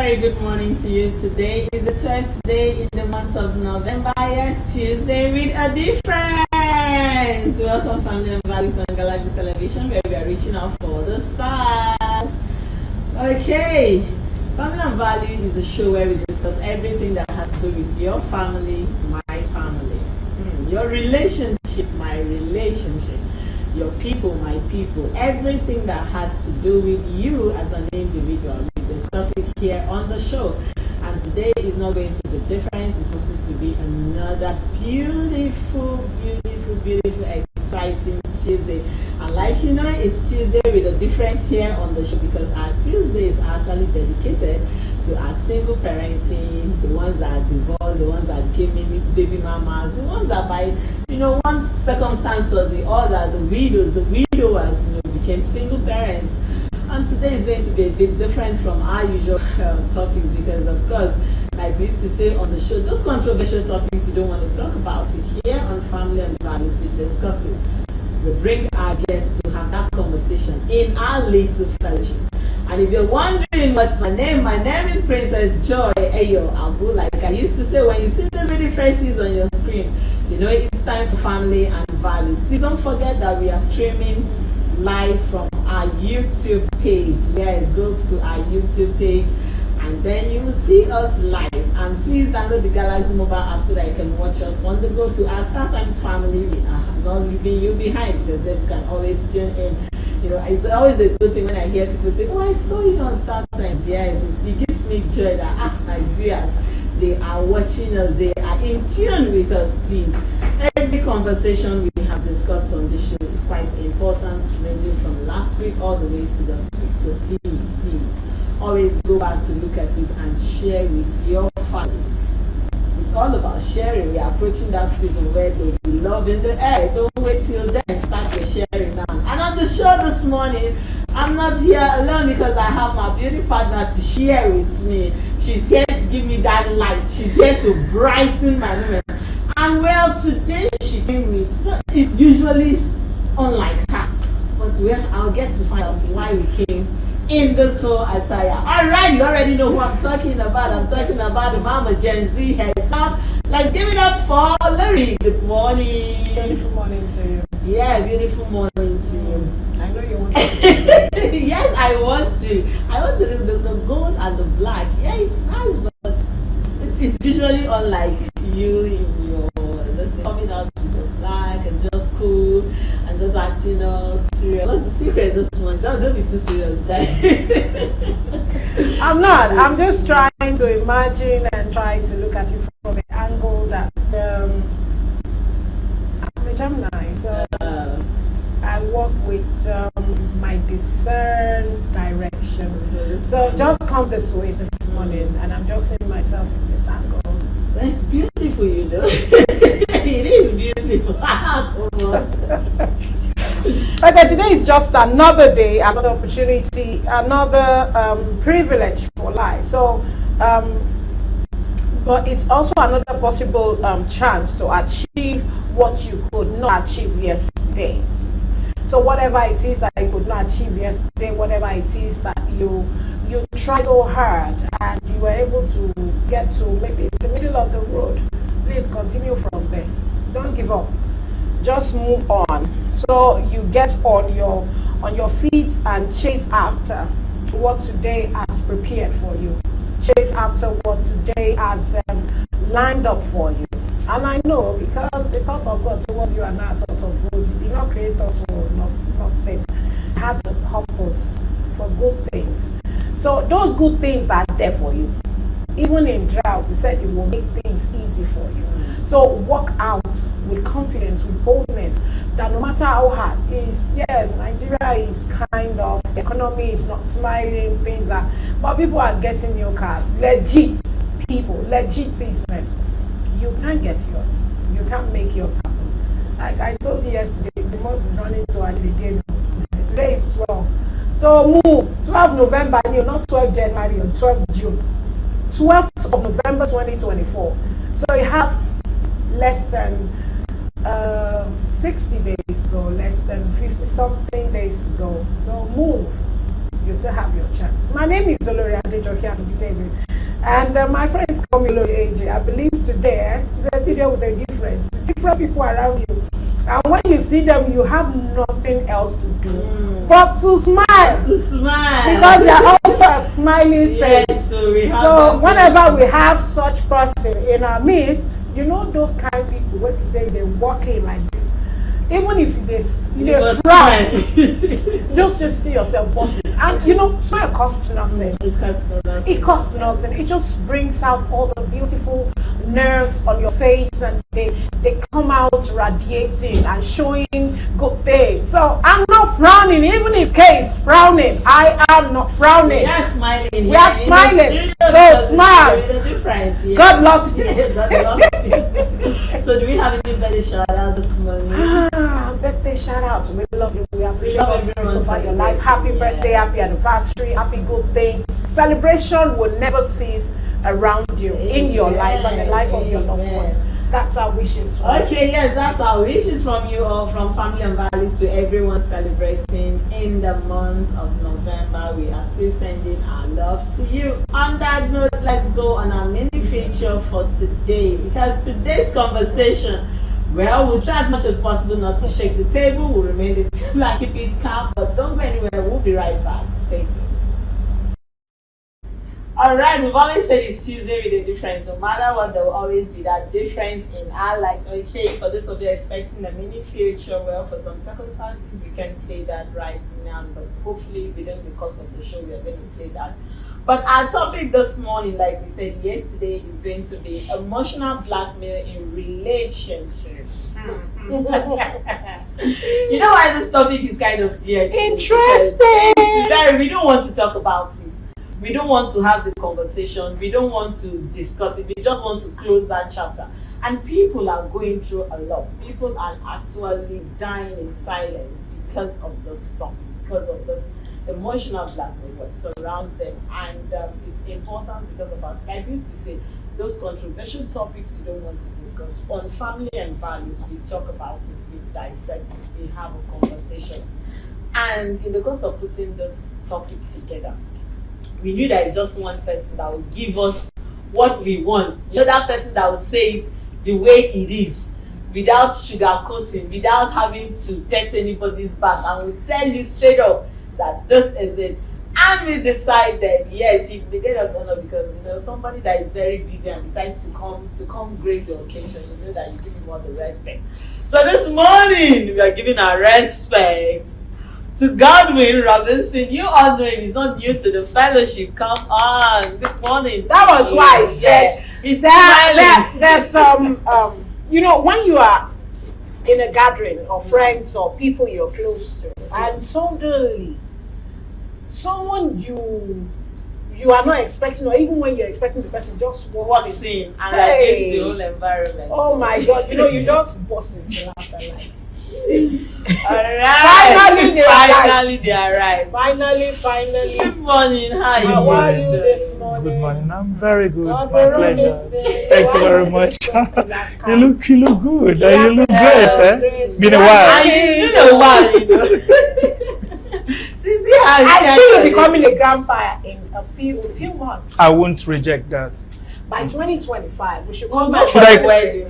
very good morning to you. Today is the 12th day in the month of November. Yes, Tuesday with a difference. Welcome, family and values on Galaxy Television, where we are reaching out for the stars. Okay, Family and Value is a show where we discuss everything that has to do with your family, my family, your relationship, my relationship, your people, my people, everything that has to do with you as an individual. We discuss it here on the show. And today is not going to be different. It's supposed to be another beautiful, exciting Tuesday. And like you know, it's Tuesday with a difference here on the show because our Tuesday is actually dedicated to our single parenting, the ones that are divorced, the ones that came in with baby mamas, the ones that by one circumstance or the other, the widowers, became single parents. And today is going to be a bit different from our usual topics because, of course, like we used to say on the show, those controversial topics you don't want to talk about. It here on Family and Values, we discuss it. We bring our guests to have that conversation in our little fellowship. And if you're wondering what's my name is Princess Joy Ayo Abu. Like I used to say, when you see the pretty faces on your screen, it's time for Family and Values. Please don't forget that we are streaming live from our YouTube page. Yes, go to our YouTube page and then you will see us live. And please download the Galaxy mobile app so that you can watch us on the go to our StarTimes family. We are not leaving you behind because they can always tune in. It's always a good thing when I hear people say, "Oh, I saw you on StarTimes." Yes, it gives me joy that my viewers, they are watching us, they are in tune with us. Please, every conversation we have discussed on this show is quite important, mainly from last week all the way to this week. So please, always go back to look at it and share with your family. It's all about sharing. We are approaching that season where there will be love in the air. Don't wait till then. Start your sharing now. And on the show this morning, I'm not here alone because I have my beauty partner to share with me. She's here to give me that light. She's here to brighten my moment. And well, today she came with, it's usually unlike her. But I'll get to find out why we came in this whole attire. Alright, you already know who I'm talking about. I'm talking about the Mama Gen Z herself. Let's give it up for Larry. Good morning. Beautiful morning to you. Yeah, beautiful morning to you. I know you want to. Yes, I want to. I want to do the gold and the black. Yeah, it's nice, but it's usually unlike you in your coming out with the black and just cool and just acting serious. What's the secret this one? Don't be too serious, Jerry. I'm not. I'm just trying to imagine and try to look at it from an angle that I'm a Gemini, so I work with my discern direction. So just come this way this morning, and I'm just seeing myself in this angle. That's beautiful, It is beautiful. Okay, today is just another day, another opportunity, another privilege for life. So, but it's also another possible chance to achieve what you could not achieve yesterday. So whatever it is that you could not achieve yesterday, whatever it is that you tried so hard and you were able to get to maybe the middle of the road, please continue from there. Don't give up. Just move on. So you get on your feet and chase after what today has prepared for you. Chase after what today has lined up for you. And I know because the thought of God towards you are not a thought of good. He did not create us for not things. It has a purpose for good things. So those good things are there for you. Even in drought, he said it will make things easy for you. So walk out with confidence, with boldness, that no matter how hard it is, yes, Nigeria is kind of, the economy is not smiling, things are, but people are getting new cars, legit people, legit business. You can't get yours. You can't make yours happen. Like I told you yesterday, the month is running to an again. Today is 12. So move. 12 November, not 12 January or 12 June. 12th of November 2024. So you have less than 60 days to go, less than 50 something days to go. So move. You still have your chance. My name is Olori Adejoke David, and my friends call me Olori AJ. I believe today is a day with a difference. Different people around you. And when you see them, you have nothing else to do but to smile. To smile. Because they are also a smiling face. Yes, so whenever we have such person in our midst, you know those kind of people, when you say they're walking like this, even if they frown, just see yourself busting. And you know, smile costs nothing. It costs nothing. It just brings out all the beautiful nerves on your face, and they come out radiating and showing good things. So I'm not frowning, even in case frowning. I am not frowning. We are smiling. We are smiling. So smile. God loves you. God loves you. So do we have any birthday shout out this morning? Birthday shout out. We love you. We appreciate everyone about your life. Happy birthday, happy anniversary, happy good things. Celebration will never cease around you, in your life and the life of your loved ones. That's our wishes. Okay, yes, that's our wishes from you all, from Family and Values to everyone celebrating in the month of November. We are still sending our love to you. On that note, let's go on our mini feature for today, because today's conversation, well, we'll try as much as possible not to shake the table. We'll remain the table and keep it calm, but don't go anywhere. We'll be right back. Stay tuned. Alright, we've always said it's Tuesday with a difference. No matter what, there will always be that difference in our lives. Okay, for those of you expecting a mini future, well, for some circumstances, we can play that right now, but hopefully within the course of the show, we are going to play that. But our topic this morning, like we said yesterday, is going to be emotional blackmail in relationships. You know why this topic is kind of dear? Interesting. We don't want to talk about it. We don't want to have the conversation. We don't want to discuss it. We just want to close that chapter. And people are going through a lot. People are actually dying in silence because of the storm, because of this emotional blackmail that surrounds them. And it's important because of our I used to say those controversial topics you don't want to discuss. On Family and Values, we talk about it, we dissect it, we have a conversation. And in the course of putting this topic together, we knew that it's just one person that will give us what we want. You know, that person that will say it the way it is, without sugarcoating, without having to text anybody's back, and will tell you straight up that this is it. And we decided, yes, he gave us honor because you know somebody that is very busy and decides to come grace the occasion, you know that you give him all the respect. So this morning we are giving our respect to Godwin Robinson. You all know him, he's not new to the fellowship. Come on, good morning. That was why I said he's smiling. There's some you know, when you are in a gathering of friends or people you're close to, and suddenly someone you are not expecting, or even when you're expecting the person just walks in and like the whole environment. Oh my God, you know, you just burst into laughter like. Alright, finally they arrived. Finally. Good morning, how are you this morning? Good morning, I'm very good. My pleasure. Thank you very much. you look good. Yeah, you look great. Been a while. It's been a while, you know. I see you becoming a grandpa in a few months. I won't reject that. By 2025, we should come back. Should I wedding?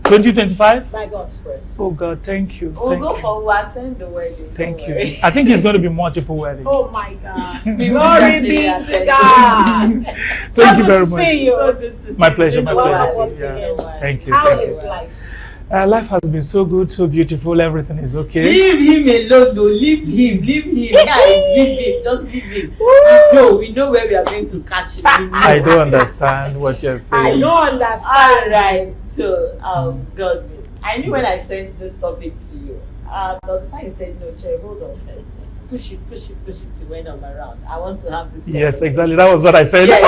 2025? By God's grace. Oh God, thank you. We'll go for attend the wedding. Thank you. I think it's going to be multiple weddings. Oh my God. Glory be to God. Thank you very much. See you. So my pleasure. Yeah. Thank you. How is life? Life has been so good, so beautiful. Everything is okay. Leave him alone, no. Leave him. Yeah, leave him. Just leave him. We know where we are going to catch him. I don't understand what you're saying. I don't understand. Alright, so God, I knew when I sent this topic to you. But the you said no, Cherry, hold on first. Push it to when I'm around. I want to have this. Yes, exactly. That was what I said. Yeah, you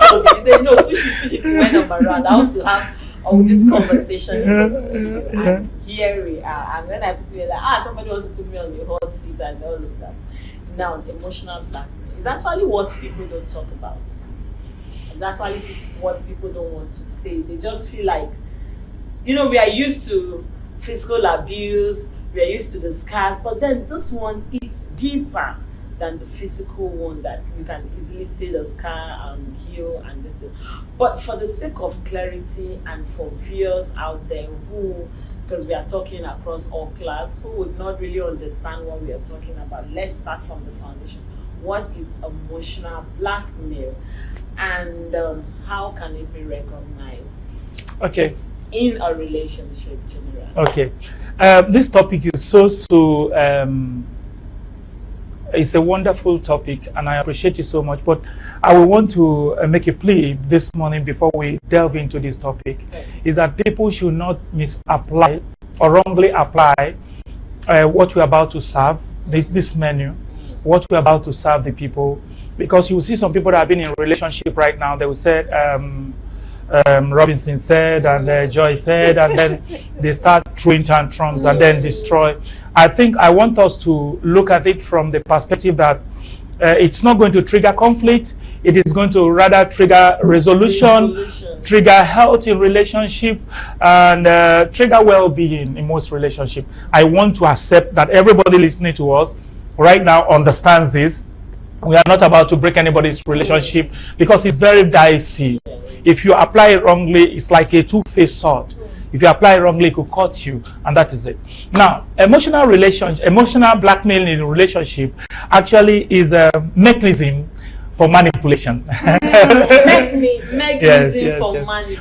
told me. You said no, push it to when I'm around. I want to have all this conversation in the studio. And here we are. And when I put it like, somebody wants to put me on the hot seat and all of that. Now, the emotional blackmail is actually what people don't talk about. It's actually what people don't want to say. They just feel like, you know, we are used to physical abuse, we are used to the scars, but then this one is deeper. than the physical one that you can easily see the scar and heal and this thing. But for the sake of clarity and for viewers out there who, because we are talking across all class, who would not really understand what we are talking about, let's start from the foundation. What is emotional blackmail, and how can it be recognized? Okay. In a relationship, generally. Okay. This topic is it's a wonderful topic, and I appreciate it so much. But I will want to make a plea this morning before we delve into this topic, is that people should not misapply or wrongly apply what we're about to serve, this menu, what we're about to serve the people. Because you will see some people that have been in a relationship right now, they will say, Robinson said, and Joy said, and then they start throwing tantrums and then destroy. I think I want us to look at it from the perspective that it's not going to trigger conflict. It is going to rather trigger resolution, trigger health in relationship, and trigger well-being in most relationships. I want to accept that everybody listening to us right now understands this. We are not about to break anybody's relationship because it's very dicey. If you apply it wrongly, it's like a two-faced sword. If you apply it wrongly, it could cut you, and that is it. Now, emotional blackmail in a relationship actually is a mechanism for manipulation.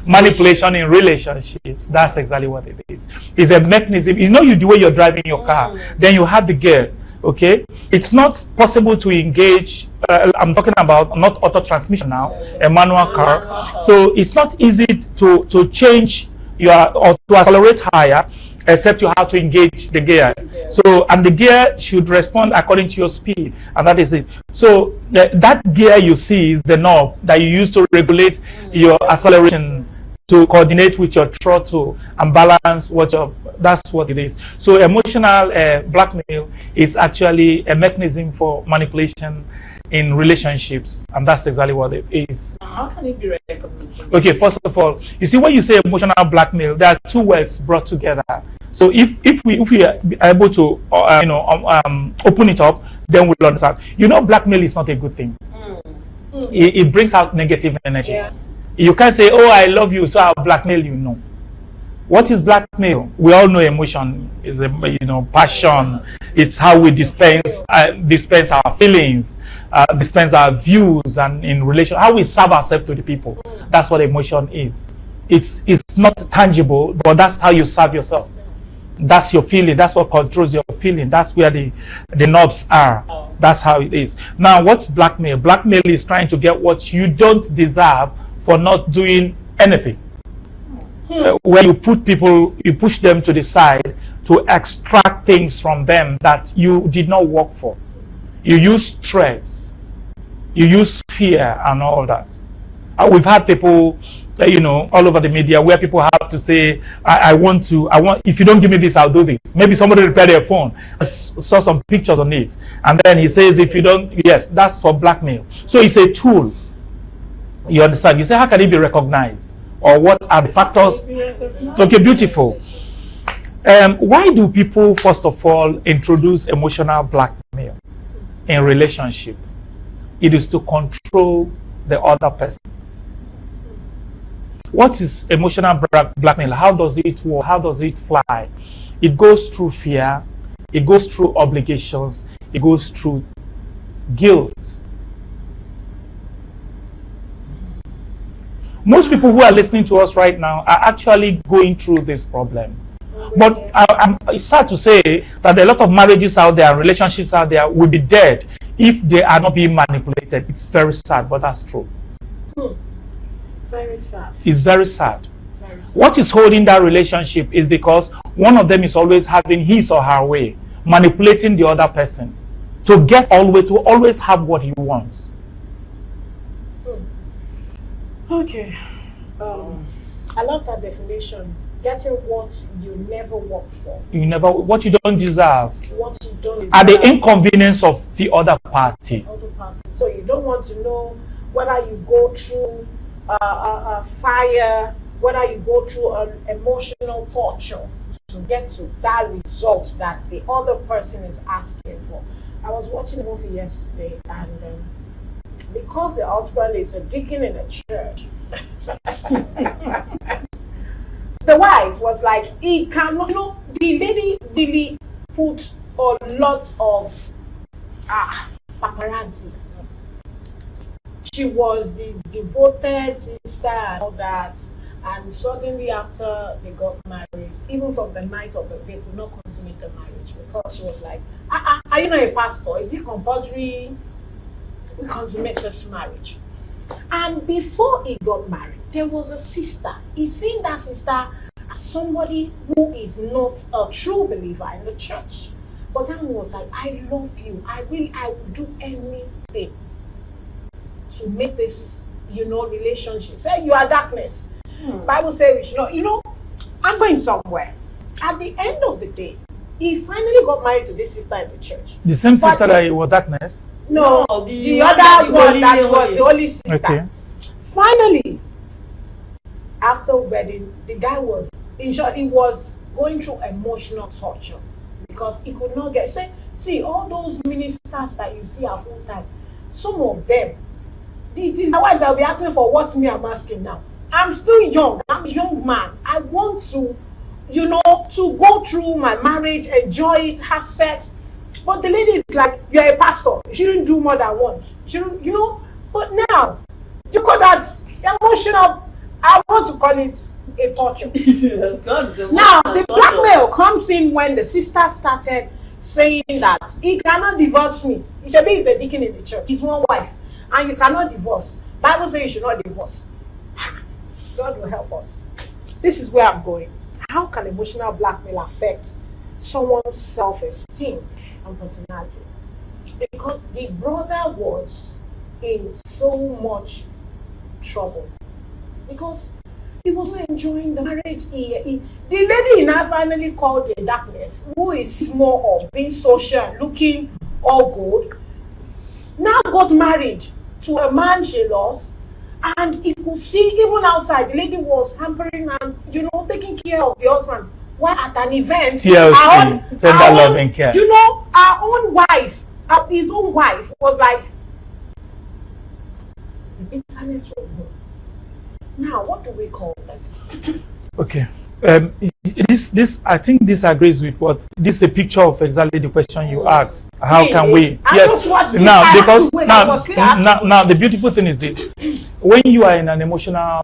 Manipulation in relationships. That's exactly what it is. It's a mechanism. You know, the way you're driving your car, then you have the gear. Okay, it's not possible to engage. I'm talking about not auto transmission now, a manual car. So it's not easy to change or to accelerate higher, except you have to engage the gear. So, and the gear should respond according to your speed, and that is it. So that gear you see is the knob that you use to regulate your acceleration, to coordinate with your throttle and balance that's what it is. So emotional blackmail is actually a mechanism for manipulation in relationships, and that's exactly what it is. How can it be recognized? Okay, first of all, you see, when you say emotional blackmail, there are two words brought together. So if we are able to open it up, then we'll understand. You know, blackmail is not a good thing. It brings out negative energy. Yeah. You can't say, "Oh, I love you, so I'll blackmail you." No. What is blackmail? We all know emotion is passion. It's how we dispense our feelings, dispense our views, and in relation, how we serve ourselves to the people. That's what emotion is. It's not tangible, but that's how you serve yourself. That's your feeling. That's what controls your feeling. That's where the knobs are. That's how it is. Now, what's blackmail? Blackmail is trying to get what you don't deserve for not doing anything. Where you push them to the side to extract things from them that you did not work for. You use stress, you use fear, and all that. We've had people, all over the media where people have to say, I want, if you don't give me this, I'll do this. Maybe somebody repaired their phone. I saw some pictures on it. And then he says, if you don't, yes, that's for blackmail. So it's a tool. You understand? You say, how can it be recognized? Or what are the factors? Okay, beautiful. Why do people, first of all, introduce emotional blackmail in relationship? It is to control the other person. What is emotional blackmail? How does it work? How does it fly? It goes through fear. It goes through obligations. It goes through guilt. Most people who are listening to us right now are actually going through this problem. But it's sad to say that a lot of marriages out there, relationships out there, will be dead if they are not being manipulated. It's very sad, but that's true. Very sad. It's very sad. What is holding that relationship is because one of them is always having his or her way, manipulating the other person to get to always have what he wants. Okay. I love that definition. Getting what you never worked for. What you don't deserve. What you don't deserve. At the inconvenience of the other party. So you don't want to know whether you go through a fire, whether you go through an emotional torture to get to that result that the other person is asking for. I was watching a movie yesterday, and because the husband is a deacon in a church, the wife was like, he cannot, the lady really put a lot of paparazzi. She was the devoted sister and all that, and suddenly after they got married, even from the night of the day, could not consummate the marriage because she was like, are you not a pastor? Is it compulsory we consummate this marriage? And before he got married, there was a sister. He seen that sister as somebody who is not a true believer in the church. But that one was like, I love you. I would do anything to make this, relationship. Say you are darkness. Bible says we should not, I'm going somewhere. At the end of the day, he finally got married to this sister in the church. The same sister that was darkness? No, the other one that was the only sister. Okay. Finally, after wedding, the guy was, in short, he was going through emotional torture because he could not get, see, all those ministers that you see at full time, some of them, it is my wife that will be asking for what me I'm asking now. I'm still young. I'm a young man. I want to, to go through my marriage, enjoy it, have sex. But the lady is like, you're a pastor. You shouldn't do more than once. You shouldn't, But now, you call that emotional, I want to call it a torture. Now, the blackmail comes in when the sister started saying that he cannot divorce me. He should be the deacon in the church. He's one wife. And you cannot divorce. Bible says you should not divorce. God will help us. This is where I'm going. How can emotional blackmail affect someone's self-esteem and personality? Because the brother was in so much trouble. Because he wasn't enjoying the marriage. The lady he now finally called the darkness, who is more of being social, looking all good, now got married to a man she lost. And you could see, even outside, the lady was pampering and, taking care of the husband. While at an event, TLC, tender love and care. Our own wife, his own wife, was like, the internet so good. Now, what do we call this? Okay. This I think this agrees with what this is a picture of exactly the question you asked. How can we? Yes. Now, because now the beautiful thing is this: when you are in an emotional,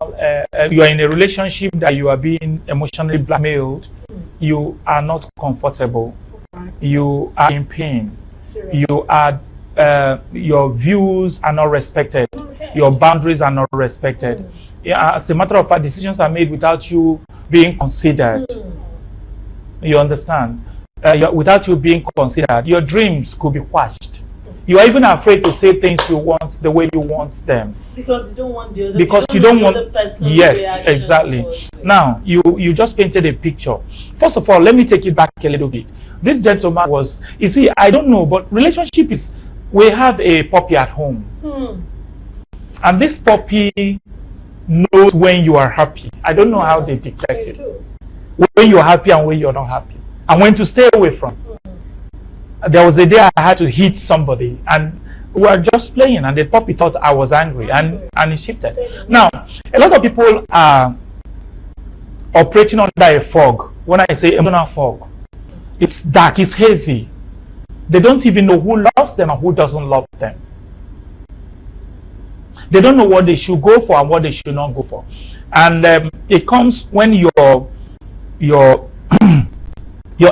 you are in a relationship that you are being emotionally blackmailed, you are not comfortable. You are in pain. You are your views are not respected. Your boundaries are not respected. As a matter of fact, decisions are made without you being considered. You understand? Without you being considered, your dreams could be quashed. You are even afraid to say things you want the way you want them. Because you don't want the other. Because you don't want the person's yes, exactly. Now you just painted a picture. First of all, let me take it back a little bit. This gentleman was, you see, I don't know, but relationship is, we have a puppy at home, and this puppy knows when you are happy. I don't know how they detect it. When you're happy and when you're not happy, and when to stay away from. There was a day I had to hit somebody, and we were just playing, and the puppy thought I was angry, and it shifted. Now, a lot of people are operating under a fog. When I say emotional fog, it's dark, it's hazy. They don't even know who loves them and who doesn't love them. They don't know what they should go for and what they should not go for. And it comes when your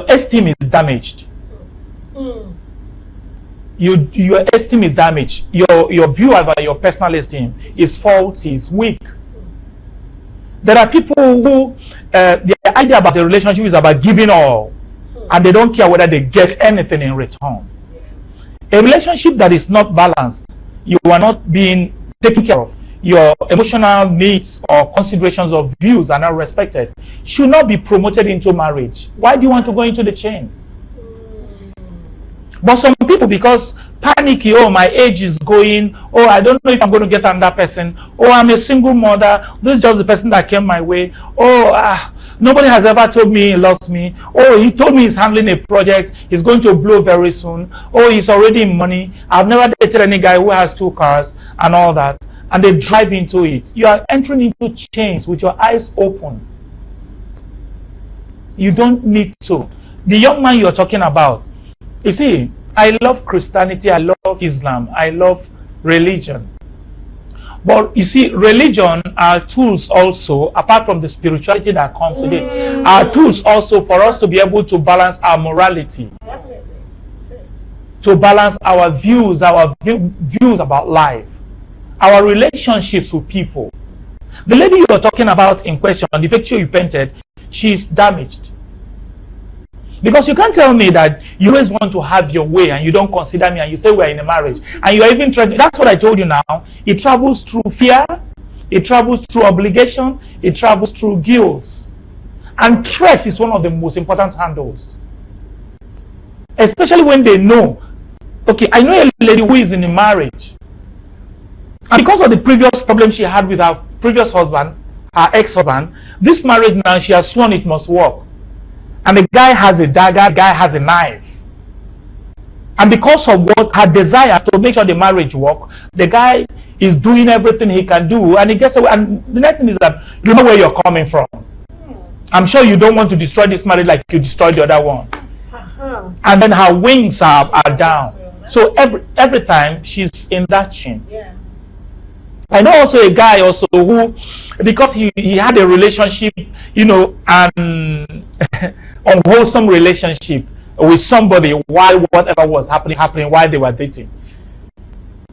esteem is damaged. Your esteem is damaged. Your view about your personal esteem is faulty, is weak. There are people who the idea about the relationship is about giving all, and they don't care whether they get anything in return. A relationship that is not balanced, you are not being taken care of, your emotional needs or considerations or views are not respected, should not be promoted into marriage. Why do you want to go into the chain? But some people, because panicky. Oh, my age is going. Oh, I don't know if I'm going to get another person. Oh, I'm a single mother. This is just the person that came my way. Oh, nobody has ever told me he loves me. Oh, he told me he's handling a project. He's going to blow very soon. Oh, he's already in money. I've never dated any guy who has 2 cars and all that. And they drive into it. You are entering into chains with your eyes open. You don't need to. The young man you're talking about, you see, I love Christianity, I love Islam, I love religion. But you see, religion are tools also, apart from the spirituality that comes with it, are tools also for us to be able to balance our morality, to balance our views about life, our relationships with people. The lady you are talking about in question, the picture you painted, she's damaged. Because you can't tell me that you always want to have your way and you don't consider me and you say we're in a marriage. And you're even trying, that's what I told you now. It travels through fear, it travels through obligation, it travels through guilt. And threat is one of the most important handles. Especially when they know, okay, I know a lady who is in a marriage. And because of the previous problem she had with her previous husband, her ex-husband, this marriage now, she has sworn it must work. And the guy has a dagger, the guy has a knife. And because of what her desire to make sure the marriage work, the guy is doing everything he can do. And he gets away. And the next thing is that you know where you're coming from. I'm sure you don't want to destroy this marriage like you destroyed the other one. And then her wings are down. So every time she's in that chain. I know also a guy also who, because he had a relationship, you know, an unwholesome relationship with somebody while whatever was happening while they were dating.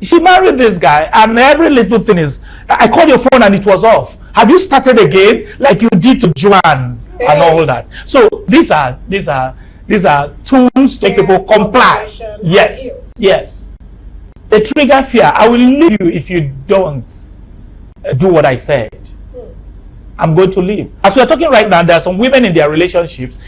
She married this guy, and every little thing is, I called your phone and it was off. Have you started again like you did to Joanne and all that? So these are tools to make people comply. Yes, yes. They trigger fear. I will leave you if you don't do what I said. I'm going to leave. As we are talking right now, there are some women in their relationships,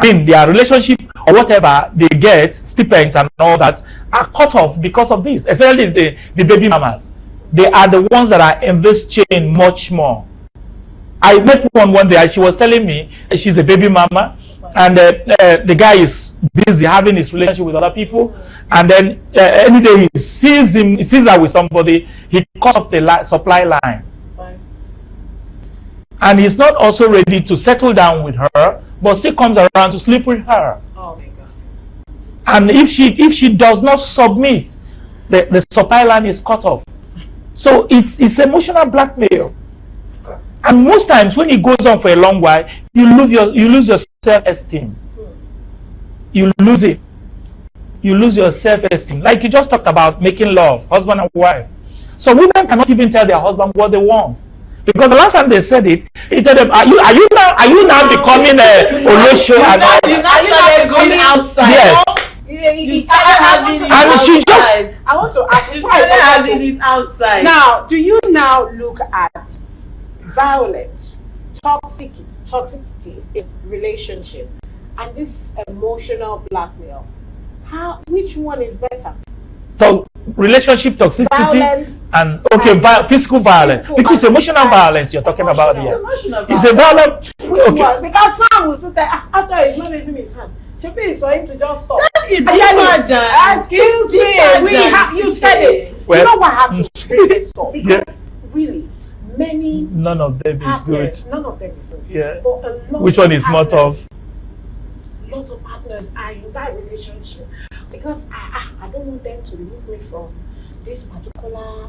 in their relationship or whatever they get, stipends and all that, are cut off because of this, especially the baby mamas. They are the ones that are in this chain much more. I met one day, and she was telling me she's a baby mama, and the guy is busy having his relationship with other people, and then any day he sees her with somebody, he cuts off the supply line. And he's not also ready to settle down with her, but still comes around to sleep with her. Oh my God. And if she does not submit, the supply line is cut off. So it's emotional blackmail. And most times when it goes on for a long while, you lose your self-esteem. You lose it. You lose your self-esteem. Like you just talked about making love, husband and wife. So women cannot even tell their husband what they want. Because the last time they said it, he told them, are you now becoming a Olosho? You started going outside. Yes. You started having it outside. I want to ask you, started having it outside. Now, do you now look at violence, toxicity in relationship, and this emotional blackmail? Which one is better? So, relationship toxicity violence and physical violence, which is emotional violence you're talking about here. It's a violence. Okay. Because some will sit there after he's not raising his hand. Chippy is for him to just stop. That is excuse me, you said it. Well, you know what happened? Because really, none of them is good. None of them is good. Yeah. But which one is more tough? Lots of partners are in that relationship because I don't want them to remove me from this particular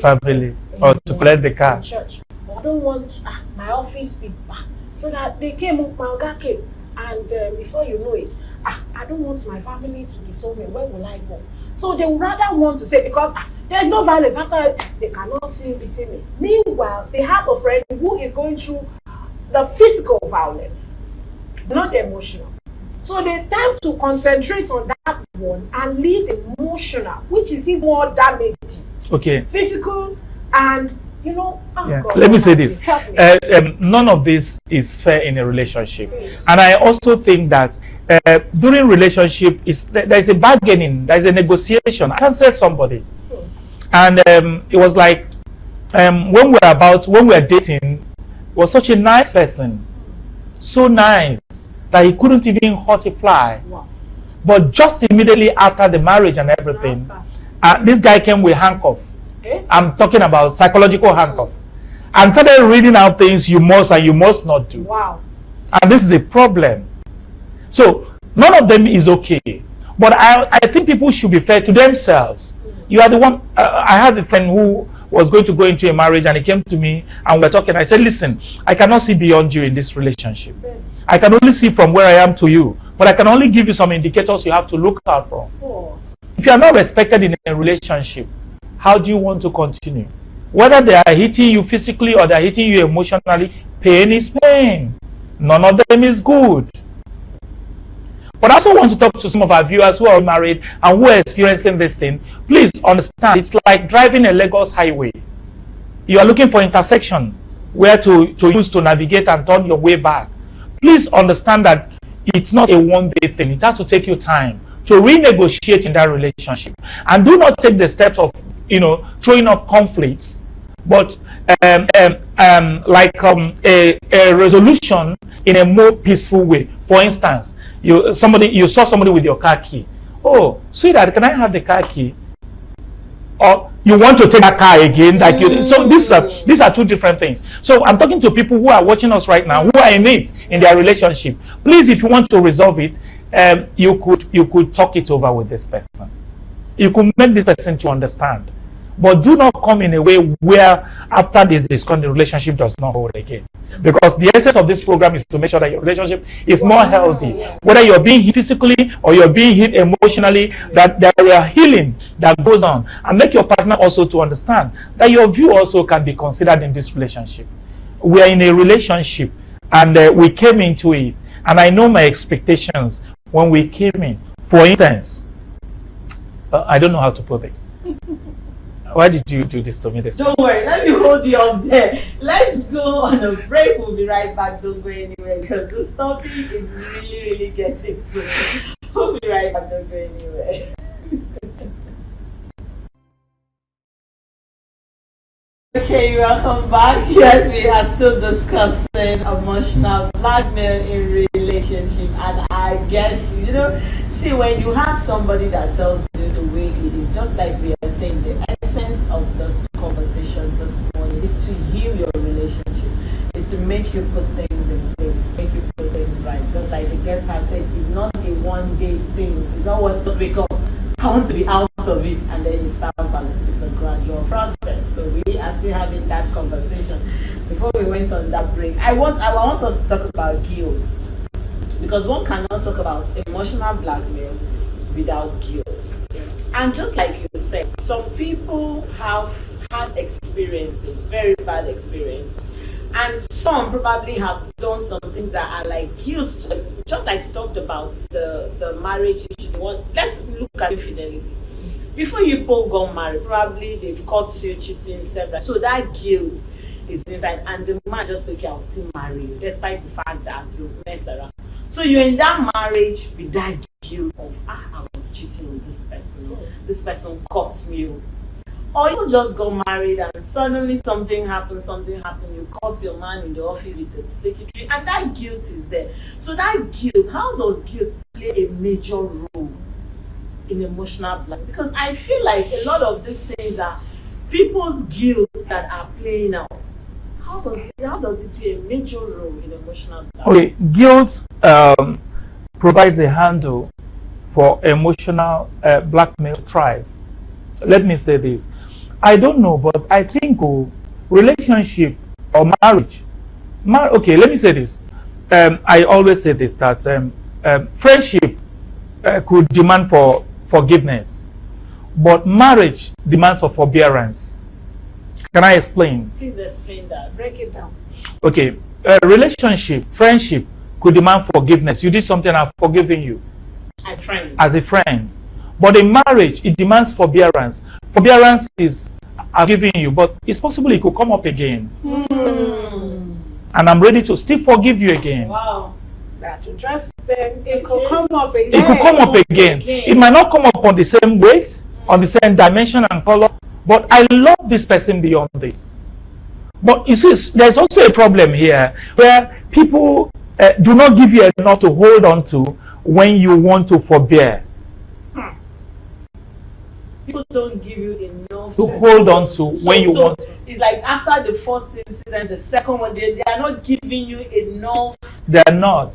family or to collect the car. Church. I don't want my office people so that they came up, my Oga came, and before you know it, I don't want my family to disown me. Where will I go? So they would rather want to say, because there's no violence after they cannot see you beating me. Meanwhile, they have a friend who is going through the physical violence, not the emotional. So they tend to concentrate on that one and leave the emotional, which is even more damaging. Okay. Physical and, God, let me say this. None of this is fair in a relationship. And I also think that during relationship, there is a bargaining, there is a negotiation. I cancelled somebody, and it was like when we were dating, was such a nice person, so nice that he couldn't even hurt a fly. Wow. But just immediately after the marriage and everything, this guy came with handcuff. Okay. I'm talking about psychological handcuff, and started reading out things you must and you must not do. Wow. And this is a problem. So none of them is okay. But I think people should be fair to themselves. You are the one. I had a friend who was going to go into a marriage, and he came to me and we were talking. I said, listen, I cannot see beyond you in this relationship. I can only see from where I am to you, but I can only give you some indicators you have to look out for. Oh. If you are not respected in a relationship, how do you want to continue? Whether they are hitting you physically or they are hitting you emotionally, pain is pain. None of them is good. But I also want to talk to some of our viewers who are married and who are experiencing this thing. Please understand, it's like driving a Lagos highway. You are looking for intersection where to use to navigate and turn your way back. Please understand that it's not a one-day thing. It has to take you time to renegotiate in that relationship. And do not take the steps of, throwing up conflicts, but a resolution in a more peaceful way. For instance, you saw somebody with your car key. Oh, sweetheart, can I have the car key? Or you want to take that car again? So these are two different things. So I'm talking to people who are watching us right now, who are in it in their relationship. Please, if you want to resolve it, you could talk it over with this person. You could make this person to understand. But do not come in a way where after this discussion, the relationship does not hold again. Because the essence of this program is to make sure that your relationship is more healthy. Whether you're being hit physically or you're being hit emotionally, that there are healing that goes on. And make your partner also to understand that your view also can be considered in this relationship. We are in a relationship and we came into it. And I know my expectations when we came in. For instance, I don't know how to put this. Why did you do this to me this Don't worry, let me hold you up there. Let's go on a break. We'll be right back. Don't go anywhere because this topic is really, really getting to me. We'll be right back. Don't go anywhere. Okay, welcome back. Yes, we are still discussing emotional blackmail in relationship, and I guess see, when you have somebody that tells you the way it is, just like we are saying, the essence of this conversation this morning is to heal your relationship, is to make you put things in place, make you put things right. Just like the guest has said, it's not a one-day thing. It's not what just wake up, I want to be out of it, and then you start balancing. It's a gradual process. So we are still having that conversation. Before we went on that break, I want us to talk about guilt. Because one cannot talk about emotional blackmail without guilt. And just like you said, some people have had experiences, very bad experiences. And some probably have done some things that are like guilt to them. Just like you talked about the marriage issue. Let's look at infidelity. Before you both got married, probably they've caught you cheating, several. So that guilt is inside. And the man just said, okay, I'll still marry you, despite the fact that you messed around. So you're in that marriage with that guilt of, I was cheating with this person. This person caught me. Or you just got married and suddenly something happened, you caught your man in the office with the secretary, and that guilt is there. So that guilt, how does guilt play a major role in emotional blackmail? Because I feel like a lot of these things are people's guilt that are playing out. How does it play a major role in emotional blackmail? Okay, guilt provides a handle for emotional blackmail thrive. Let me say this. I don't know, but I think relationship or marriage. Okay, let me say this. I always say this, that friendship could demand for forgiveness, but marriage demands for forbearance. Can I explain? Please explain that. Break it down. Okay, relationship, friendship could demand forgiveness. You did something, I've forgiven you. As a friend. But in marriage, it demands forbearance. Forbearance is, I've given you, but it's possible it could come up again. And I'm ready to still forgive you again. Wow, that's interesting. then it could come up again. It could come up again. It might not come up on the same weight, on the same dimension and color, but I love this person beyond this. But you see, there's also a problem here where people do not give you enough to hold on to when you want to forbear. People don't give you enough To hold on to when you want. It's like after the first incident, the second one, they are not giving you enough. They are not.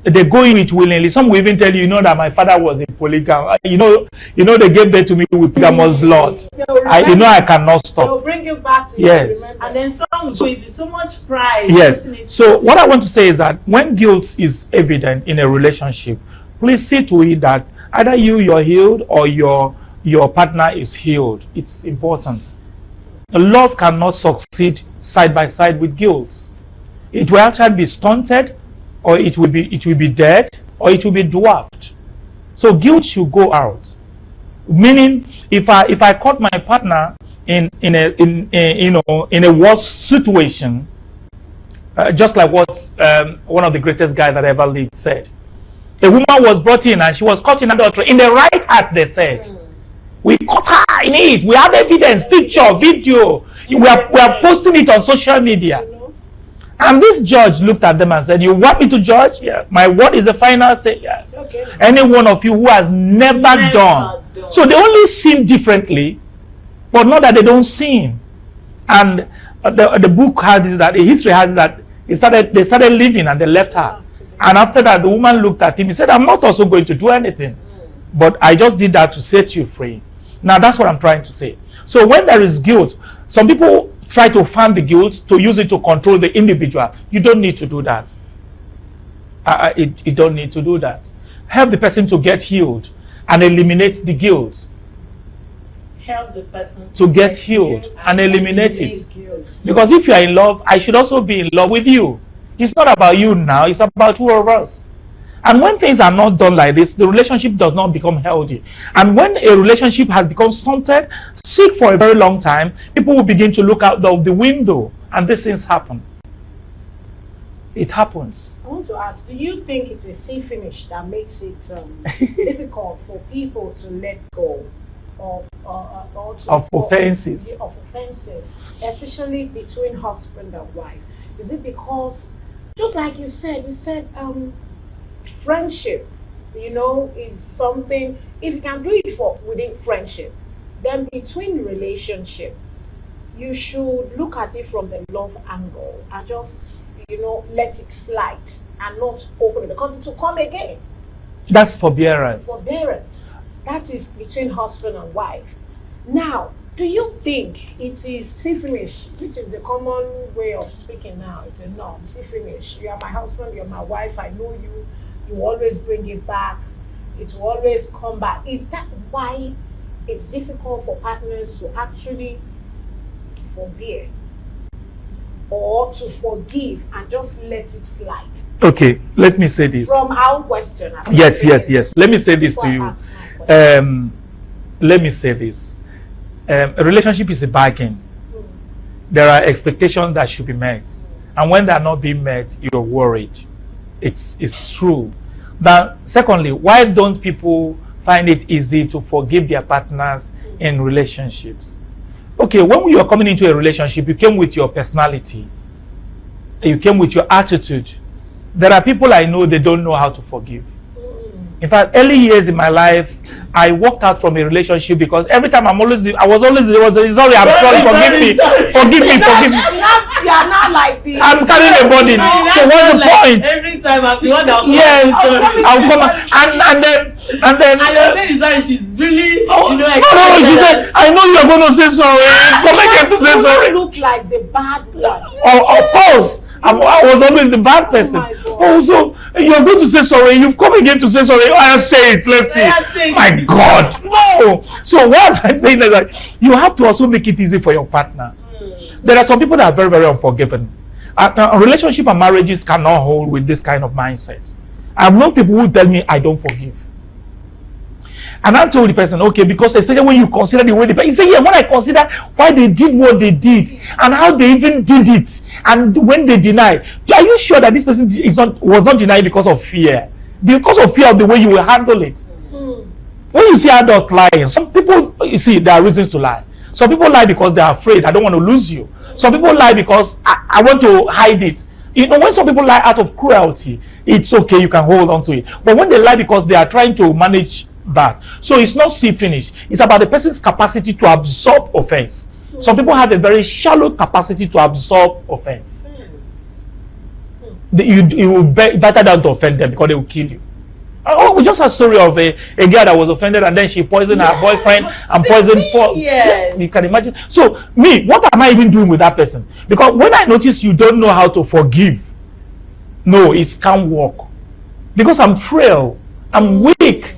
They go in it willingly. Some will even tell you, you know, that my father was a polygam. You know, they gave birth to me with polygamous blood. I cannot stop. They'll bring you back to yes. And then some will give you so much pride. Yes. So what I want to say is that when guilt is evident in a relationship, please see to it that either you're healed or your partner is healed. It's important. Love cannot succeed side by side with guilt. It will actually be stunted, or it will be dead, or it will be dwarfed. So guilt should go out. Meaning, if I caught my partner in a worse situation, just like what one of the greatest guys that ever lived said. A woman was brought in and she was caught in adultery in the right act, they said. We caught her in it. We have evidence, picture, video. We are posting it on social media. And this judge looked at them and said, you want me to judge? Yeah. My word is the final say. Yes. Okay. Any one of you who has never done. So they only sin differently, but not that they don't sin. And the book has this, that the history has that they started living and they left her. And after that, the woman looked at him. He said, I'm not also going to do anything. But I just did that to set you free. Now, that's what I'm trying to say. So when there is guilt, some people try to fan the guilt to use it to control the individual. You don't need to do that. You don't need to do that. Help the person to get healed and eliminate the guilt. Help the person to get healed and eliminate it. Because if you are in love, I should also be in love with you. It's not about you now, it's about two of us. And when things are not done like this, the relationship does not become healthy. And when a relationship has become stunted, sick for a very long time, people will begin to look out of the window, and these things happen. It happens. I want to ask, do you think it's a sea finish that makes it difficult for people to let go of offenses? Of offenses, especially between husband and wife? Is it because, just like you said, friendship, is something, if you can do it within friendship, then between relationship, you should look at it from the love angle and just, let it slide and not open it, because it will come again. That's forbearance. Forbearance. That is between husband and wife. Now, do you think it is sea finish, which is the common way of speaking now? It's a norm, sea finish. You are my husband, you're my wife, I know you. You always bring it back. It will always come back. Is that why it's difficult for partners to actually forbear or to forgive and just let it slide? Okay, let me say this. From our question. Yes. Let me say this to you. Let me say this. A relationship is a bargain. There are expectations that should be met. And when they are not being met, you're worried. It's true. Now, secondly, why don't people find it easy to forgive their partners in relationships? Okay, when you are coming into a relationship, you came with your personality. You came with your attitude. There are people I know, they don't know how to forgive. In fact, early years in my life, I walked out from a relationship because every time I was sorry, I'm sorry, forgive me. You are not like this. I'm carrying a burden. So what's the point? Every time I'm the one that yes, I'll come and then your lady said she's really no, she said, I know you're going to say sorry. Come again to say sorry. You look like the bad one. Of course. I was always the bad person. So you're going to say sorry. You've come again to say sorry. I'll say it. Let's see. My God, no. So what I'm saying is that you have to also make it easy for your partner. There are some people that are very, very unforgiving. A relationship and marriages cannot hold with this kind of mindset. I've known people who tell me I don't forgive. And I told the person, okay, because especially when you consider the way the person, he said, yeah, when I consider why they did what they did and how they even did it, and when they deny, are you sure that this person was not denying because of fear? Because of fear of the way you will handle it. When you see adult lying, some people, you see, there are reasons to lie. Some people lie because they are afraid, I don't want to lose you. Some people lie because I want to hide it. You know, when some people lie out of cruelty, it's okay, you can hold on to it. But when they lie because they are trying to manage that, so it's not see finish. It's about the person's capacity to absorb offense. Some people have a very shallow capacity to absorb offense. You will better than to offend them because they will kill you. Oh, we just had a story of a girl that was offended and then she poisoned her boyfriend and poisoned Paul. Yes. You can imagine. So me, what am I even doing with that person? Because when I notice you don't know how to forgive, no, it can't work. Because I'm frail, I'm weak.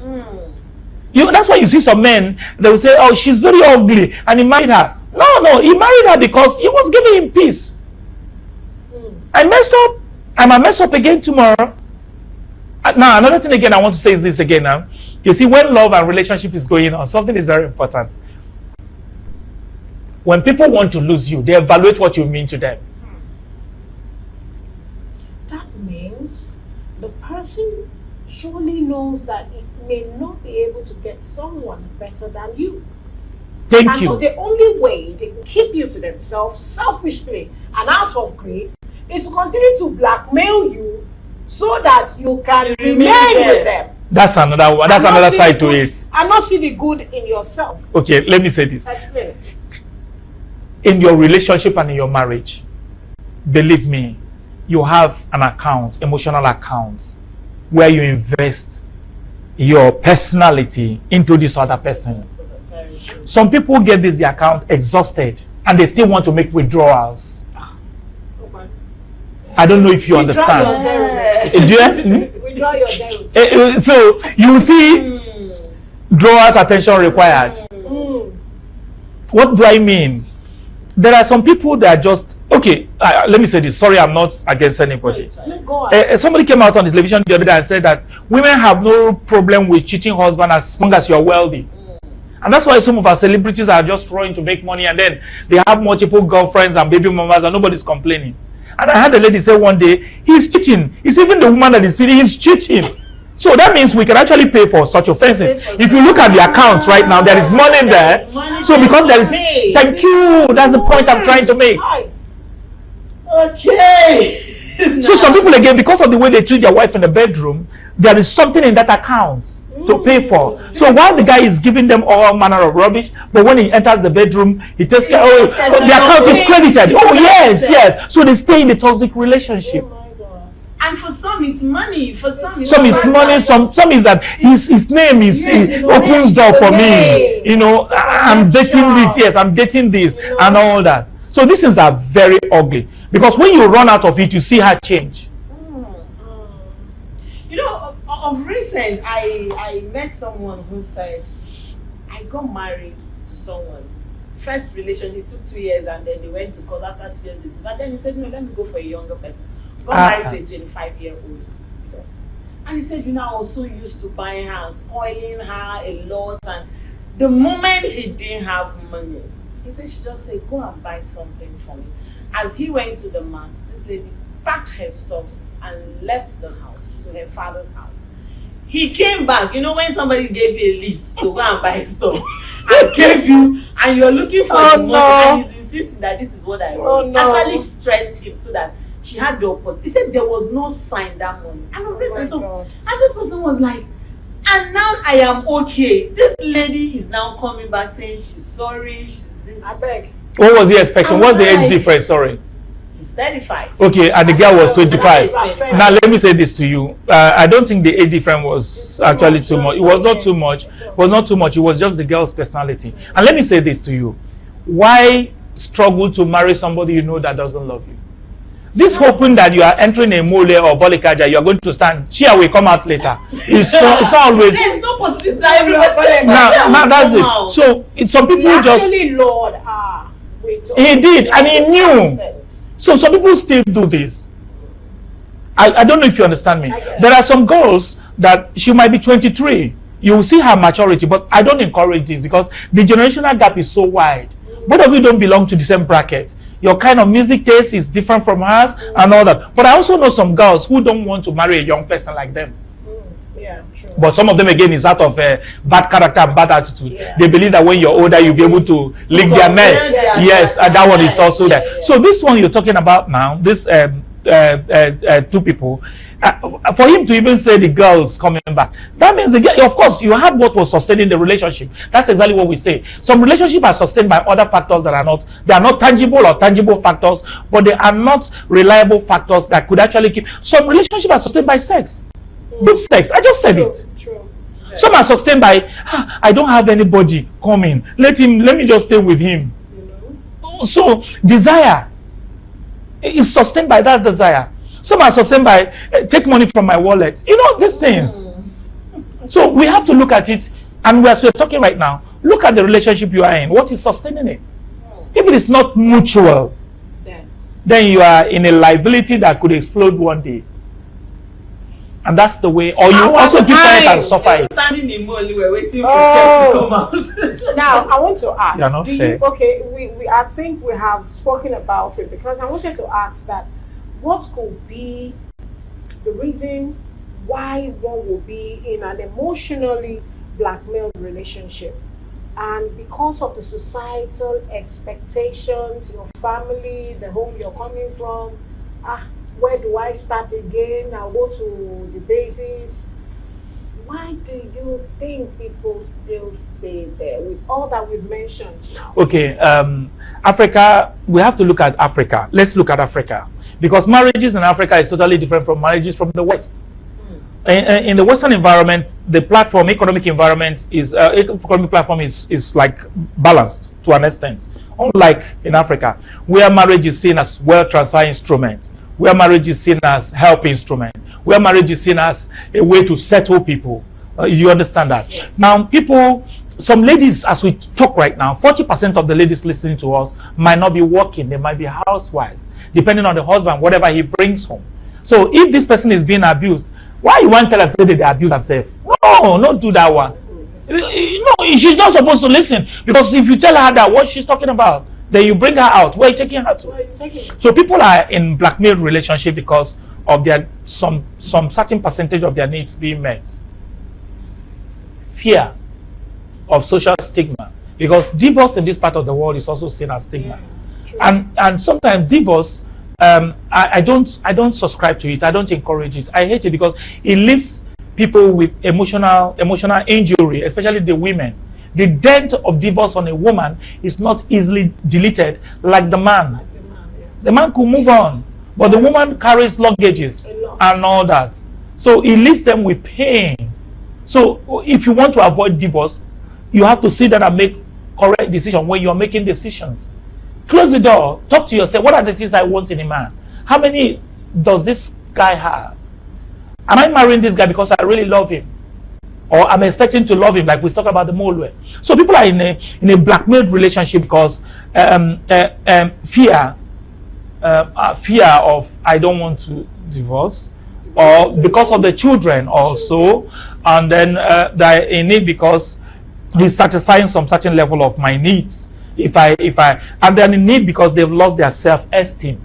You know, that's why you see some men, they will say, oh, she's very ugly, and he married her. No, he married her because he was giving him peace. I messed up. I might mess up again tomorrow. Now, another thing again I want to say is this again now. You see, when love and relationship is going on, something is very important. When people want to lose you, they evaluate what you mean to them. That means the person surely knows that it may not be able to get someone better than you. Thank And you. so the only way they can keep you to themselves selfishly and out of greed is to continue to blackmail you so that you can remain with them. That's another one. That's another side to it. And not see the good in yourself. Okay, let me say this. Explain it. In your relationship and in your marriage, believe me, you have an account, emotional accounts, where you invest your personality into this other person. Some people get this account exhausted and they still want to make withdrawals. I don't know if you understand. Withdraw your debts. So you see, drawers attention required. What do I mean? There are some people that are just okay. Let me say this. Sorry, I'm not against anybody. Go on. Somebody came out on the television the other day and said that women have no problem with cheating husband as long as you're wealthy. And that's why some of our celebrities are just trying to make money and then they have multiple girlfriends and baby mamas and nobody's complaining. And I had a lady say one day, he's cheating. It's even the woman that is feeding, he's cheating. So that means we can actually pay for such offenses. If you look at the accounts right now, there is money there. So because there is, thank you, that's the point I'm trying to make. Okay. So some people again, because of the way they treat their wife in the bedroom, there is something in that account to pay for. So while the guy is giving them all manner of rubbish, but when he enters the bedroom, he takes care. Oh, the account is credited. Oh yes. So they stay in the toxic relationship. And for some it's money. For some it's money. Some is that his name is opens door for me. You know, I'm dating this. Yes, I'm dating this and all that. So these things are very ugly because when you run out of it, you see her change. You know, of recent, I met someone who said, I got married to someone. First relationship took 2 years and then they went to court after 2 years. But then he said, no, let me go for a younger person. Got married to a 25-year-old. And he said, you know, I was so used to buying her, spoiling her a lot. And the moment he didn't have money, he said, she just said, go and buy something for me. As he went to the mass, this lady packed her stuffs and left the house to her father's house. He came back, you know, when somebody gave you a list to go and buy stuff and gave you, and you're looking for the money, and he's insisting that this is what I want. Actually stressed him so that she had the opposite. He said there was no sign that morning. And this person was like, and now I am okay. This lady is now coming back saying she's sorry, she's this. I beg. What was he expecting? What's the age difference? Sorry. 35. Okay, and the girl was 25. Now let me say this to you. I don't think the age difference was actually too much. It was not too much. It was not too much. It was just the girl's personality. And let me say this to you. Why struggle to marry somebody you know that doesn't love you? This hoping that you are entering a mole or bolikaja, you are going to stand. Chia will come out later. It's not always. There's no possibility. Now that's it. So some people just. Actually, Lord, he did, and he knew. So some people still do this. I don't know if you understand me. There are some girls that she might be 23. you will see her maturity. But I don't encourage this because the generational gap is so wide. Both of you don't belong to the same bracket. Your kind of music taste is different from hers and all that. But I also know some girls who don't want to marry a young person like them. Yeah, true. But some of them again is out of bad character and bad attitude. Yeah. They believe that when you're older you'll be able to lick their mess. Yes, and that one is also there. So this one you're talking about now, this two people, for him to even say the girl's coming back, that means the girl, of course, you had what was sustaining the relationship. That's exactly what we say. Some relationships are sustained by other factors that are not tangible or tangible factors, but they are not reliable factors that could actually keep. Some relationships are sustained by sex. Good sex. I just said it. True. Some are sustained by, I don't have anybody coming. Let me just stay with him. So desire is sustained by that desire. Some are sustained by take money from my wallet. You know these things. So we have to look at it, and as we're talking right now, look at the relationship you are in. What is sustaining it? If it is not mutual, then you are in a liability that could explode one day. And that's the way, or you also keep quiet and suffer it. Standing in mall, we were waiting for them to come out. Now, I want to ask. You're not fair. I think we have spoken about it, because I wanted to ask that what could be the reason why one will be in an emotionally blackmailed relationship, and because of the societal expectations, your family, the home you're coming from, where do I start again? I'll go to the basis. Why do you think people still stay there with all that we've mentioned now? Okay, Africa, we have to look at Africa. Let's look at Africa. Because marriages in Africa is totally different from marriages from the West. In the Western environment, the economic environment economic platform is like balanced to an extent. Unlike in Africa, where marriage is seen as wealth transfer instrument, where marriage is seen as help instrument, where marriage is seen as a way to settle people. You understand that? Yeah. Now, some ladies, as we talk right now, 40% of the ladies listening to us might not be working. They might be housewives, depending on the husband, whatever he brings home. So if this person is being abused, why you want to tell her say that they abuse themselves? No, don't do that one. No, she's not supposed to listen, because if you tell her that what she's talking about, then you bring her out. Where are you taking her to? So people are in blackmail relationship because of their some certain percentage of their needs being met. Fear of social stigma, because divorce in this part of the world is also seen as stigma. And sometimes divorce, I don't subscribe to it. I don't encourage it. I hate it because it leaves people with emotional injury, especially the women. The dent of divorce on a woman is not easily deleted like the man. The man could move on, but the woman carries luggages and all that. So it leaves them with pain. So if you want to avoid divorce, you have to sit down and make correct decisions when you are making decisions. Close the door. Talk to yourself. What are the things I want in a man? How many does this guy have? Am I marrying this guy because I really love him? Or I'm expecting to love him, like we talked about the mole. So people are in a blackmailed relationship because fear of I don't want to divorce, or because of the children also, and then they're in it because he's satisfying some certain level of my needs. And they're in need because they've lost their self-esteem.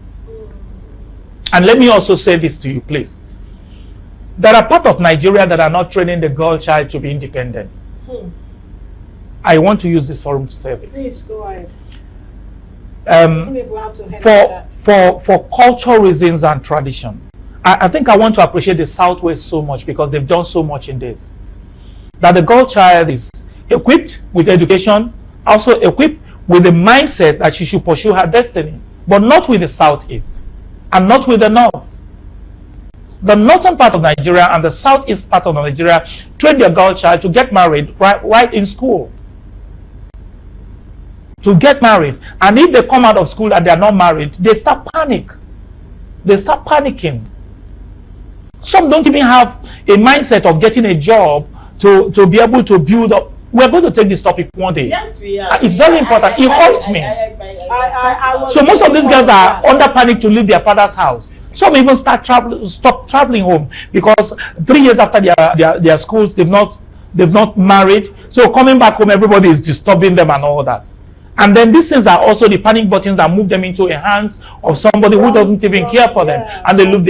And let me also say this to you, please. There are parts of Nigeria that are not training the girl child to be independent. I want to use this forum to say this. Please go ahead. For cultural reasons and tradition, I think I want to appreciate the Southwest so much because they've done so much in this. That the girl child is equipped with education, also equipped with the mindset that she should pursue her destiny, but not with the Southeast and not with the North. The northern part of Nigeria and the southeast part of Nigeria train their girl child to get married right in school. To get married. And if they come out of school and they are not married, they start panic. They start panicking. Some don't even have a mindset of getting a job to be able to build up. We're going to take this topic one day. Yes, we are. It's very important. It hurts me. So most of these girls are under panic to leave their father's house. Some even stop traveling home because 3 years after their schools, they've not they've not married. So coming back home, everybody is disturbing them and all that. And then these things are also the panic buttons that move them into the hands of somebody who doesn't even care for them, and they lose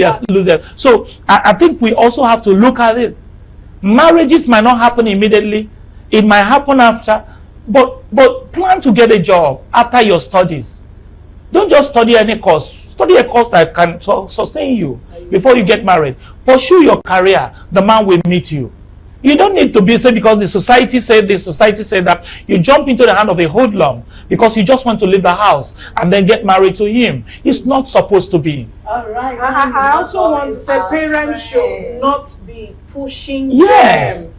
their. So I think we also have to look at it. Marriages might not happen immediately; it might happen after. But plan to get a job after your studies. Don't just study any course. Study a course that can sustain you before you get married. Pursue your career. The man will meet you. You don't need to be said because the society said this, society said that. You jump into the hand of a hoodlum because you just want to leave the house and then get married to him. It's not supposed to be. All right. I also want to say parents should not be pushing Yes. them.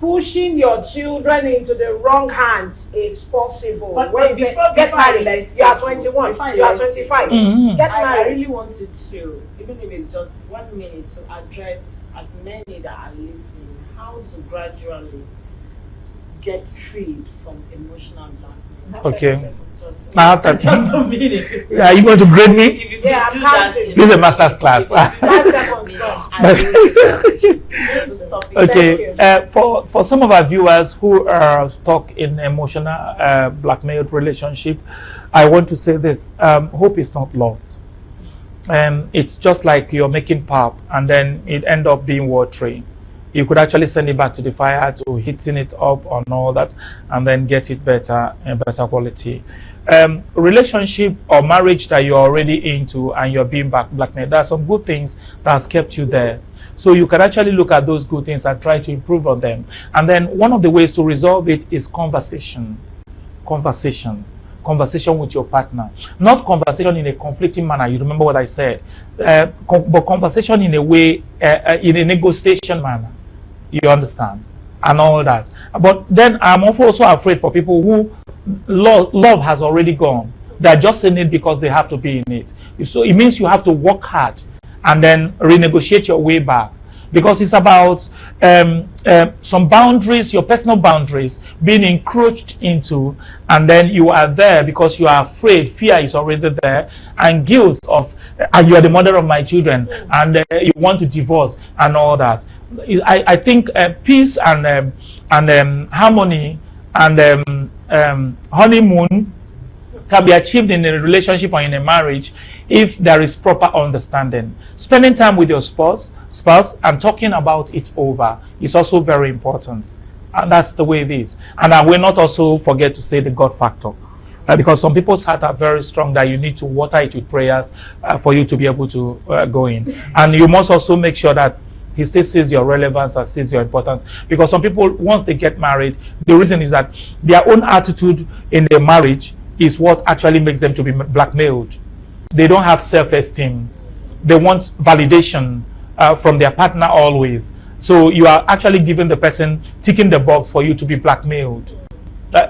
Pushing your children into the wrong hands is possible. But When you before- get before I married, let you are you- 21, before I you are let you- 25. Mhm. Get I married. really wanted to, even if it's just 1 minute, to address as many that are listening, how to gradually get freed from emotional blackmail. Okay. Just, Now that just a minute. are you going to grade me? If you Yeah, could I'm do that counting. in- This is a master's class. That's second class. I really need to stop it. Okay, Thank for some of our viewers who are stuck in emotional blackmailed relationship, I want to say this: hope is not lost. It's just like you're making pap and then it end up being watery. You could actually send it back to the fire to heating it up and all that, and then get it better and better quality. Relationship or marriage that you're already into and you're being blackmailed, there are some good things that has kept you there. So you can actually look at those good things and try to improve on them. And then one of the ways to resolve it is conversation. Conversation with your partner. Not conversation in a conflicting manner. You remember what I said. But conversation in a way, in a negotiation manner. You understand? And all that. But then I'm also afraid for people who love has already gone. They're just in it because they have to be in it. So it means you have to work hard and then renegotiate your way back. Because it's about some boundaries, your personal boundaries, being encroached into, and then you are there because you are afraid, fear is already there, and guilt of, and you are the mother of my children, and you want to divorce, and all that. I think peace and harmony and honeymoon can be achieved in a relationship or in a marriage if there is proper understanding. Spending time with your spouse and talking about it over is also very important. And that's the way it is. And I will not also forget to say the God factor. Because some people's hearts are very strong that you need to water it with prayers for you to be able to go in. And you must also make sure that he still sees your relevance and sees your importance. Because some people, once they get married, the reason is that their own attitude in their marriage is what actually makes them to be blackmailed. They don't have self-esteem. They want validation from their partner always. So you are actually giving the person, ticking the box for you to be blackmailed.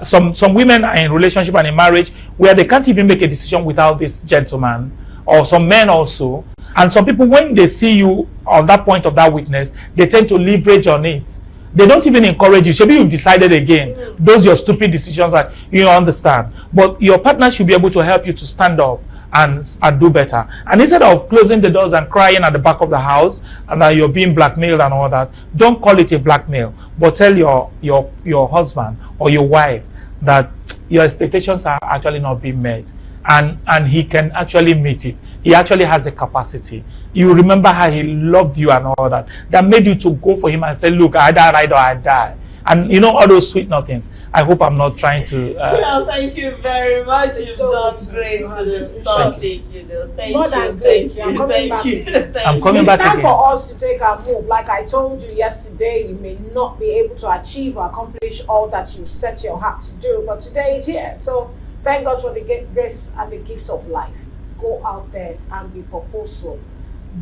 Some women are in relationship and in marriage where they can't even make a decision without this gentleman, or some men also. And some people, when they see you on that point of that weakness, they tend to leverage on it. They don't even encourage you. Maybe you've decided again. Those your stupid decisions that you understand. But your partner should be able to help you to stand up and do better. And instead of closing the doors and crying at the back of the house and that you're being blackmailed and all that, don't call it a blackmail. But tell your husband or your wife that your expectations are actually not being met. And he can actually meet it. He actually has a capacity. You remember how he loved you and all that. That made you to go for him and say, look, I die, or I die. And you know, all those sweet nothings. I hope I'm not trying to... Well, thank you very much. You've so done good great to to have this you. topic. You know, thank More you, than thank great. I'm you, coming thank back you. again. I'm coming It's back time again. for us to take our move. Like I told you yesterday, you may not be able to achieve or accomplish all that you set your heart to do, but today is here. So thank God for the grace and the gift of life. Go out there and be purposeful.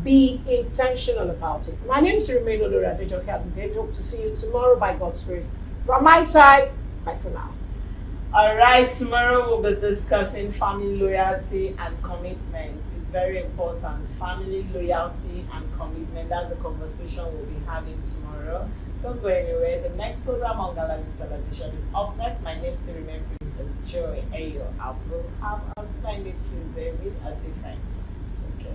Be intentional about it. My name is Remain Olora Adejoke. Hope to see you tomorrow by God's grace. From my side, bye for now. All right, tomorrow we'll be discussing family loyalty and commitment. It's very important. Family loyalty and commitment. That's the conversation we'll be having tomorrow. Don't go anywhere. The next program on Galaxy Television is up next. My name is Remain Princess Joy Ayo. I will have a splendid Tuesday with a difference. Okay.